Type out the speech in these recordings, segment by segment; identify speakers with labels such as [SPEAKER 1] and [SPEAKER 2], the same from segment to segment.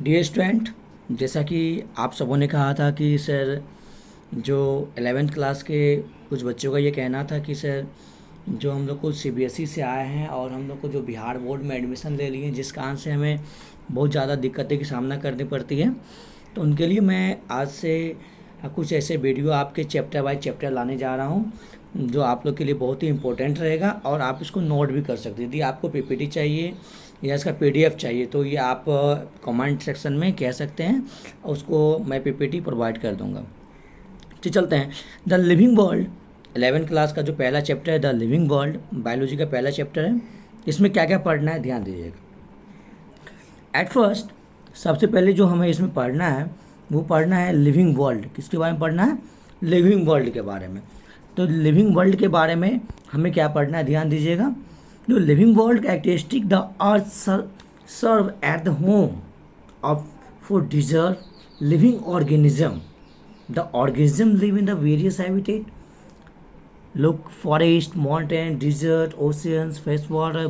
[SPEAKER 1] Dear student, जैसा कि आप सबों ने कहा था कि सर जो 11th क्लास के कुछ बच्चों का ये कहना था कि सर जो हम लोग को सीबीएसई से आए हैं और हम लोग को जो बिहार बोर्ड में एडमिशन ले लिए जिस कारण से हमें बहुत ज़्यादा दिक्कतें की सामना करनी पड़ती है। तो उनके लिए मैं आज से कुछ ऐसे वीडियो आपके चैप्टर बाय चैप्टर लाने जा रहा हूँ जो आप लोग के लिए बहुत ही इम्पोर्टेंट रहेगा और आप इसको नोट भी कर सकते हैं। यदि आपको पीपीटी चाहिए या इसका पीडीएफ चाहिए तो ये आप कमेंट सेक्शन में कह सकते हैं और उसको मैं पीपीटी प्रोवाइड कर दूंगा। तो चलते हैं। The living world 11th class का जो पहला चैप्टर है द लिविंग वर्ल्ड, बायोलॉजी का पहला चैप्टर है। इसमें क्या क्या पढ़ना है ध्यान दीजिएगा। एट फर्स्ट सबसे पहले जो हमें इसमें पढ़ना है वो पढ़ना है लिविंग वर्ल्ड। किसके बारे में पढ़ना है? लिविंग वर्ल्ड के बारे में। तो लिविंग वर्ल्ड के बारे में हमें क्या पढ़ना है ध्यान दीजिएगा। जो living world characteristic the earth serve at the home of for deserve living organism. The organism live in the various habitat. Look, forest, mountain, desert, oceans, freshwater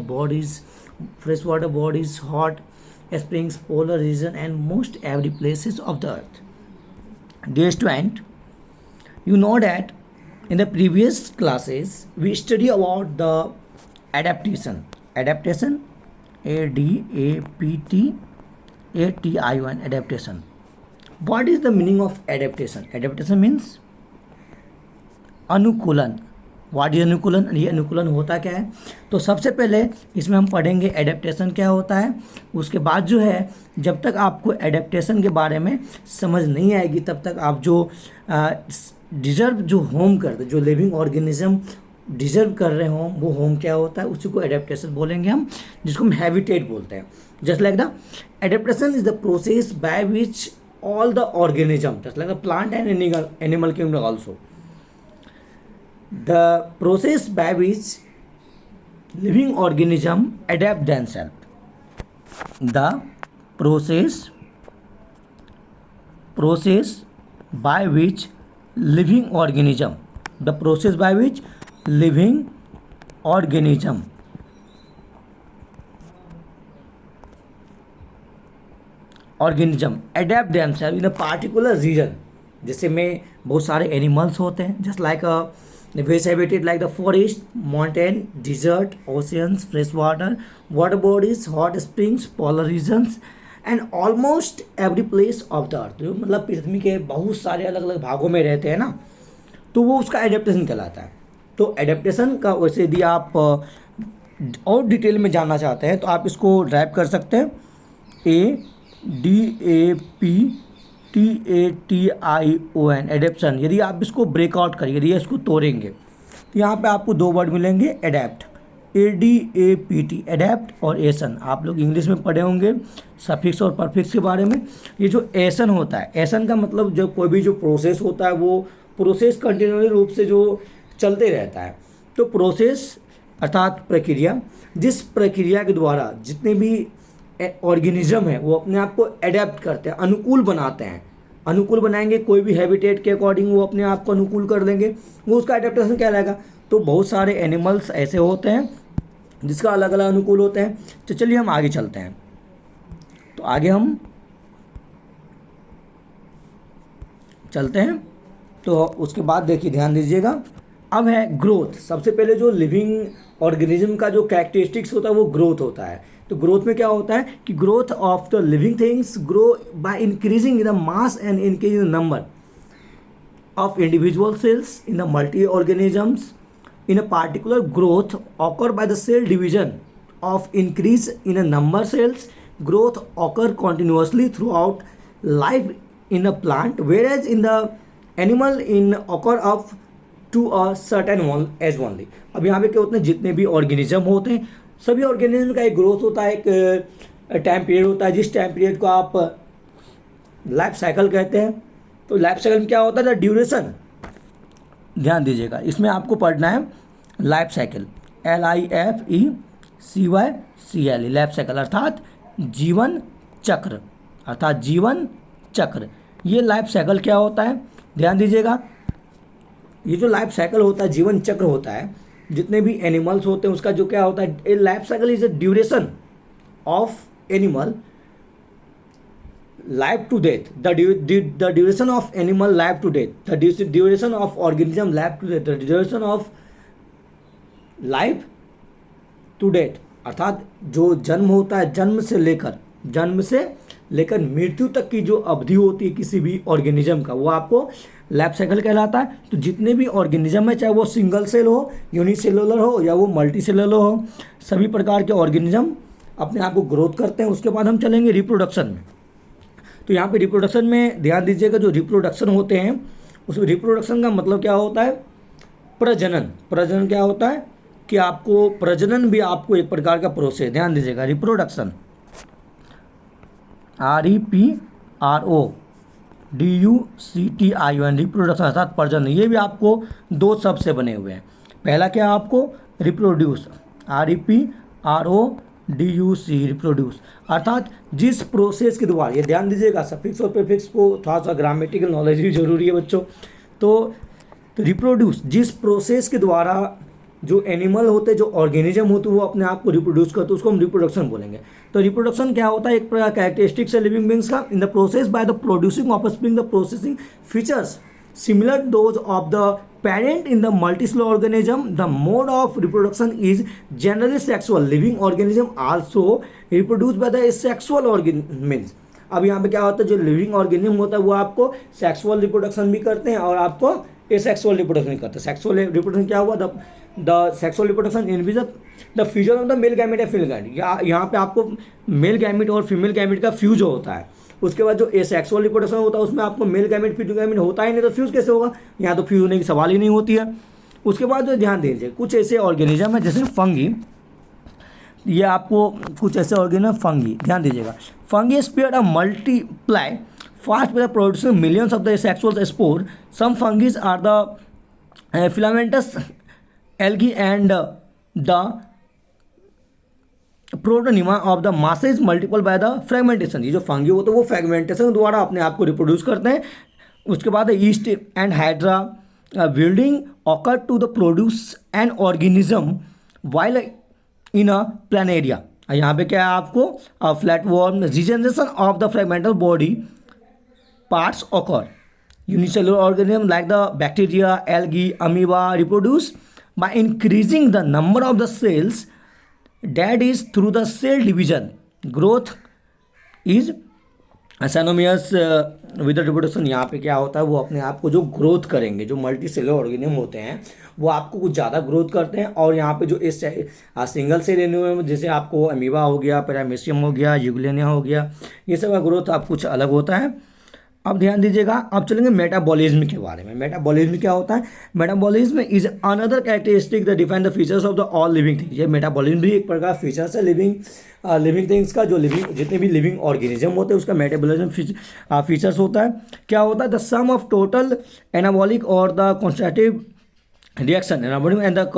[SPEAKER 1] bodies, hot springs, polar region, and most every places of the earth. Dear student, you know that in the previous classes we study about the adaptation. Adaptation, ADAPTATION, adaptation. What is the meaning of adaptation? Adaptation means अनुकूलन। What is अनुकूलन? ये अनुकूलन होता क्या है? तो सबसे पहले इसमें हम पढ़ेंगे एडेप्टेशन क्या होता है। उसके बाद जो है जब तक आपको एडेप्टेशन के बारे में समझ नहीं आएगी तब तक आप जो डिजर्व जो होम करते, जो लिविंग ऑर्गेनिज्म डिजर्व कर रहे हों वो होम क्या होता है, उसी को एडेप्टेशन बोलेंगे हम, जिसको हम हैबिटेट बोलते हैं। Just like the adaptation is the process by which all the organism just like the plant and animal kingdom also, the process by which living organism adapt themselves, the process by which living organism, the process by which living organism adept themselves in a particular region. जैसे में बहुत सारे animals होते हैं just like ways habitat like the forest, mountain, desert, oceans, fresh water bodies, hot springs, polar regions and almost every place of the earth. जो मतलब पृथ्वी के बहुत सारे अलग अलग भागों में रहते हैं ना, तो वो उसका एडेप्टेशन कहलाता है। तो एडेप्टेशन का वैसे यदि आप और डिटेल में जानना चाहते हैं तो आप इसको ड्राइव कर सकते हैं ADAPTATION, एडेप्शन। यदि आप इसको ब्रेकआउट करिए, यदि इसको तोड़ेंगे तो यहाँ पे आपको दो वर्ड मिलेंगे एडेप्ट, ADAPT, एडेप्ट और एसन। आप लोग इंग्लिश में पढ़े होंगे सफिक्स और परफिक्स के बारे में। ये जो एसन होता है, एसन का मतलब जो कोई भी जो प्रोसेस होता है वो प्रोसेस कंटिन्यूअस रूप से जो चलते रहता है। तो प्रोसेस अर्थात प्रक्रिया, जिस प्रक्रिया के द्वारा जितने भी ऑर्गेनिज्म है वो अपने आप को एडेप्ट करते हैं, अनुकूल बनाते हैं। अनुकूल बनाएंगे कोई भी हैबिटेट के अकॉर्डिंग वो अपने आप को अनुकूल कर लेंगे, वो उसका एडेप्टेशन कहलाएगा। तो बहुत सारे एनिमल्स ऐसे होते हैं जिसका अलग अलग अनुकूल होते हैं। तो चलिए हम आगे चलते हैं। तो आगे हम चलते हैं तो उसके बाद देखिए ध्यान दीजिएगा। अब है ग्रोथ। सबसे पहले जो लिविंग ऑर्गेनिज्म का जो कैरेक्टरिस्टिक्स होता है वो ग्रोथ होता है। तो ग्रोथ में क्या होता है कि growth of the living things grow by increasing in the mass and increase in the number of individual cells in the multi organisms. In a particular growth occur by the cell division of increase in a number cells. Growth occur continuously throughout life in a plant, whereas in the animal in occur of to a certain age only. अब यहाँ पे क्या होते हैं, जितने भी organism होते हैं सभी ऑर्गेनिज्म का एक ग्रोथ होता है, एक टाइम पीरियड होता है, जिस टाइम पीरियड को आप लाइफ साइकिल कहते हैं। तो लाइफ साइकिल में क्या होता है, ड्यूरेशन। ध्यान दीजिएगा, इसमें आपको पढ़ना है life cycle, LIFECYCLE, life cycle अर्थात जीवन चक्र, अर्थात जीवन चक्र। ये लाइफ साइकिल क्या होता है ध्यान दीजिएगा। ये जो लाइफ साइकिल होता है, जीवन चक्र होता है, जितने भी एनिमल्स होते हैं उसका जो क्या होता है, ए life cycle is a duration of animal life to death, the duration of animal life to death, the duration of organism life to death, the duration of life to death, अर्थात जो जन्म होता है, जन्म से लेकर मृत्यु तक की जो अवधि होती है किसी भी ऑर्गेनिज्म का, वो आपको लाइफ साइकिल कहलाता है। तो जितने भी ऑर्गेनिज्म है, चाहे वो सिंगल सेल हो, यूनिसेलुलर हो या वो मल्टी सेलुलर हो, सभी प्रकार के ऑर्गेनिज्म अपने आप को ग्रोथ करते हैं। उसके बाद हम चलेंगे रिप्रोडक्शन में। तो यहाँ पे रिप्रोडक्शन में ध्यान दीजिएगा, जो रिप्रोडक्शन होते हैं उस रिप्रोडक्शन का मतलब क्या होता है, प्रजनन क्या होता है कि आपको प्रजनन भी आपको एक प्रकार का प्रोसेस, ध्यान दीजिएगा, रिप्रोडक्शन REPRODUCTION रिप्रोडक्शन अर्थात प्रजनन, ये भी आपको 2 शब्द से बने हुए हैं। पहला क्या आपको रिप्रोड्यूस, REPRODUC रिप्रोड्यूस, अर्थात जिस प्रोसेस के द्वारा, ये ध्यान दीजिएगा सफिक्स और प्रीफिक्स को थोड़ा सा ग्रामेटिकल नॉलेज भी जरूरी है बच्चों। तो रिप्रोड्यूस, जिस प्रोसेस के द्वारा जो एनिमल होते हैं, जो ऑर्गेनिज्म होते हैं, वो अपने आप को रिप्रोड्यूस करते हैं, उसको हम रिप्रोडक्शन बोलेंगे। तो रिप्रोडक्शन क्या होता है, एक प्रकार कैरेक्टरिस्टिक्स है लिविंग बींग्स का, in the process by the producing offspring the processing features similar those of the parent in the multicellular organism. The mode of reproduction is generally sexual, living organism also reproduce by the sexual means. अब यहाँ पे क्या होता है, जो living organism होता है वो आपको सेक्सुअल रिप्रोडक्शन भी करते हैं और आपको एसेक्सुअल रिप्रोडक्शन करते हैं। सेक्सुअल रिप्रोडक्शन क्या हुआ, the sexual reproduction involves the fusion of the male gamete and female gamete, यहाँ पे आपको मेल गैमेट और फीमेल गैमेट का फ्यूज होता है। उसके बाद जो एसेक्सुअल रिप्रोडक्शन होता है उसमें आपको मेल गैमेट फीमेल गैमेट होता ही नहीं, तो फ्यूज कैसे होगा, यहाँ तो फ्यूज होने की सवाल ही नहीं होती है। उसके बाद जो ध्यान दीजिए, कुछ ऐसे ऑर्गेनिज्म है जैसे फंगी, ये आपको कुछ ऐसे ऑर्गेनिज्म फंगी, ध्यान दीजिएगा, fungi spare a multiply fast by producing millions of the sexual spore. Some fungi are the filamentous algae and the protonema of the masses multiple by the fragmentation. ये जो fungi होते हैं वो fragmentation द्वारा अपने आप को रिप्रोड्यूस करते हैं। उसके बाद yeast and hydra budding occur to the produce an organism while in a planaria. यहाँ पे क्या है आपको flatworm regeneration of the fragmental body parts occur. Unicellular organisms like the bacteria, algae, amoeba reproduce by increasing the number of the cells. That is through the cell division. Growth is synonymous with the reproduction। यहाँ पे क्या होता है, वो अपने आप को जो ग्रोथ करेंगे, जो मल्टी सेलुलर ऑर्गेनिज्म होते हैं वो आपको कुछ ज़्यादा ग्रोथ करते हैं। और यहाँ पे जो इस सिंगल सेल एनिमल जैसे आपको अमीबा हो गया, पैरामीशियम हो गया, यूग्लेनिया हो गया, ये सब का ग्रोथ आप कुछ अलग होता है। अब ध्यान दीजिएगा, अब चलेंगे मेटाबॉलिज्म के बारे में। मेटाबॉलिज्म क्या होता है, metabolism is another characteristic the define the features of the all living things. ये मेटाबॉलिज्म भी एक प्रकार फीचर्स है लिविंग थिंग्स का, जो जितने भी लिविंग ऑर्गेनिज्म होते हैं उसका मेटाबॉलिज्म फीचर्स होता है। क्या होता है, the sum of total anabolic और the constructive reaction anabolic and the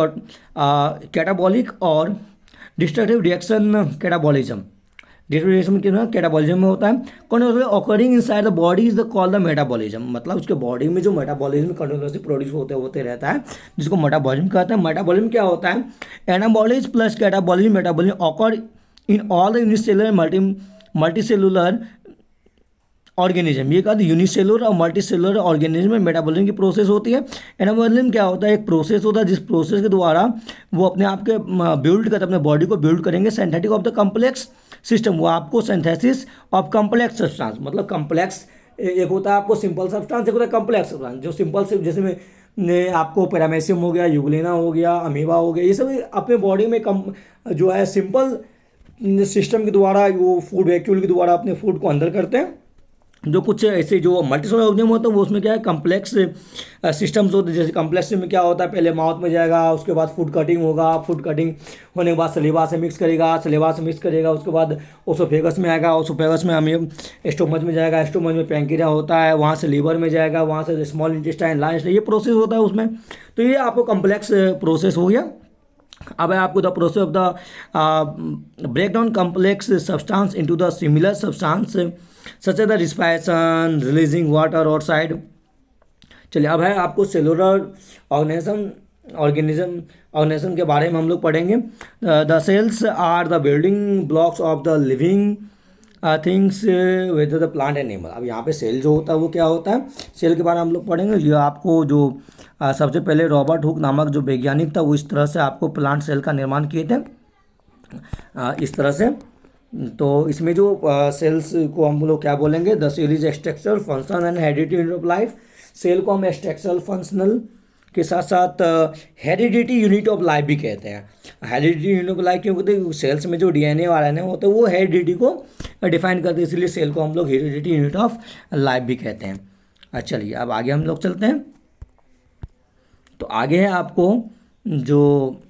[SPEAKER 1] catabolic और डिस्ट्रक्टिव रिएक्शन कैटाबॉलिज्म। डिस्ट्रीब्यूशन कितना कैटाबॉलिज्म में होता है। Continuously occurring inside the body is the called the metabolism. मतलब उसके बॉडी में जो मेटाबॉलिज्म कंटिन्यूसली प्रोड्यूस होते रहता है जिसको मेटाबॉलिज्म कहते हैं। मेटाबॉलिज्म क्या होता है, anabolism plus catabolism metabolism occur in all the unicellular multicellular organism. ये कहा यूनिसेलुलर और मल्टीसेलुलर ऑर्गेनिज्म में मेटाबॉलिज्म की प्रोसेस होती है। एनाबॉलिज्म क्या होता है, एक प्रोसेस होता है जिस प्रोसेस के द्वारा वो अपने आप के बिल्ड करते, अपने बॉडी को बिल्ड करेंगे। Synthetic of the complex system, वो आपको सिंथेसिस ऑफ कम्प्लेक्स सब्सटेंस, मतलब कम्प्लेक्स एक होता है आपको सिंपल सब्सटेंस, एक होता है कम्प्लेक्स सब्सटेंस। जो सिंपल से जैसे में आपको पैरामीशियम हो गया, यूग्लेना हो गया, अमीबा हो गया, ये सब अपने बॉडी में जो है सिंपल सिस्टम के द्वारा, वो फूड वैक्यूल के द्वारा अपने फूड को अंदर करते हैं। जो कुछ ऐसे जो मल्टीसेलुलर ऑर्गेनिज्म होता है वो उसमें क्या है, कम्प्लेक्स सिस्टम्स होते हैं। जैसे कम्प्लेक्स में क्या होता है, पहले माउथ में जाएगा, उसके बाद फूड कटिंग होगा, फूड कटिंग होने के बाद सलीवा से मिक्स करेगा, उसके बाद ओसोफेगस में आएगा, ओसोफेगस में हमें स्टोमच में जाएगा, स्टोमच में पैंक्रिया होता है, वहाँ से लीवर में जाएगा, वहाँ से स्मॉल इंटेस्टाइन, लार्ज इंटेस्टाइन, ये प्रोसेस होता है उसमें। तो ये आपको कम्प्लेक्स प्रोसेस हो गया। अब है आपको the process of the break down complex substance into the similar substance such as the respiration releasing water outside. चलिए अब है आपको सेलुलर ऑर्गेनिज्म के बारे में हम लोग पढ़ेंगे। The cells are the building blocks of the living things with the plant animal. अब यहाँ पे सेल जो होता है वो क्या होता है, सेल के बारे में हम लोग पढ़ेंगे। ये आपको जो सबसे पहले रॉबर्ट हुक नामक जो वैज्ञानिक था वो इस तरह से आपको प्लांट सेल का निर्माण किए थे, इस तरह से। तो इसमें जो सेल्स को हम लोग क्या बोलेंगे, the cell is structural function and heredity unit of life. Cell को हम स्ट्रक्चरल फंक्शनल के साथ साथ हेरिडिटी यूनिट ऑफ लाइफ भी कहते हैं। हेरिडिटी यूनिट ऑफ लाइफ क्यों कहते हैं, सेल्स में जो डीएनए और आरएनए होते हैं वो हेरिडिटी को डिफाइन करते हैं, इसलिए सेल को हम लोग हेरिडिटी यूनिट ऑफ लाइफ भी कहते हैं। चलिए अब आगे हम लोग चलते हैं। तो आगे है आपको जो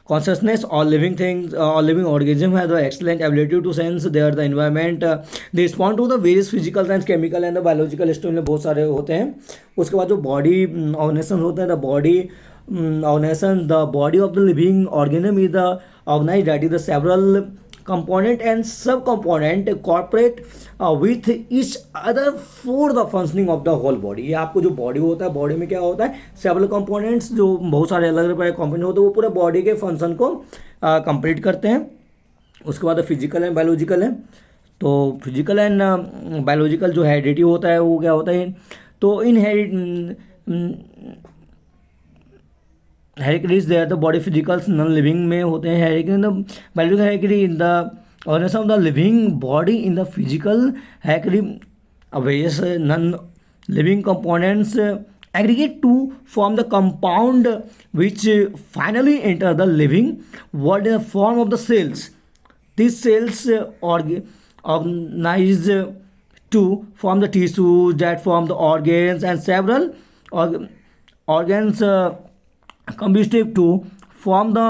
[SPEAKER 1] consciousness, all living things, all living organism have the excellent ability to sense their the environment, they respond to the various physical and chemical and the biological stimuli, बहुत सारे होते हैं। उसके बाद जो बॉडी ऑर्गेनाइजेशन होते हैं, the body organisation, the body of the living organism is the organised that is the several component and subcomponent cooperate with each other for the functioning of the whole body। ये आपको जो body होता है, body में क्या होता है, several components, जो बहुत सारे अलग अलग कंपोनेंट होते हैं वो पूरे बॉडी के फंक्शन को कंप्लीट करते हैं। उसके बाद फिजिकल एंड बायोलॉजिकल है। तो फिजिकल एंड बायोलॉजिकल जो हेरिडिटी होता है वो क्या होता है, तो इन heredities there the body physicals non living में होते हैं। Biological heredity in the organism of the living body in the physical heredity various non living components aggregate to form the compound which finally enter the living world in the form of the cells. These cells organize to form the tissues that form the organs, and several organs constitutive to form the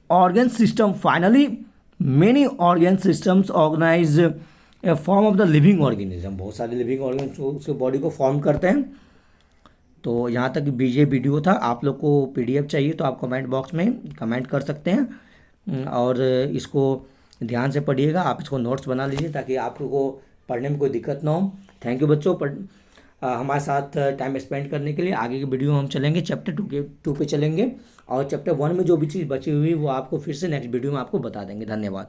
[SPEAKER 1] organ system. Finally, many organ systems organize a form of the living organism। बहुत सारे living organ उसके body को form करते हैं। तो यहाँ तक बीजे video था। आप लोग को पीडीएफ चाहिए तो आप कमेंट बॉक्स में कमेंट कर सकते हैं, और इसको ध्यान से पढ़िएगा। आप इसको नोट्स बना लीजिए ताकि आपको पढ़ने में कोई दिक्कत ना हो। थैंक यू बच्चों, हमारे साथ टाइम स्पेंड करने के लिए। आगे की वीडियो में हम चलेंगे चैप्टर 2 पे चलेंगे, और चैप्टर 1 में जो भी चीज़ बची हुई वो आपको फिर से नेक्स्ट वीडियो में आपको बता देंगे। धन्यवाद।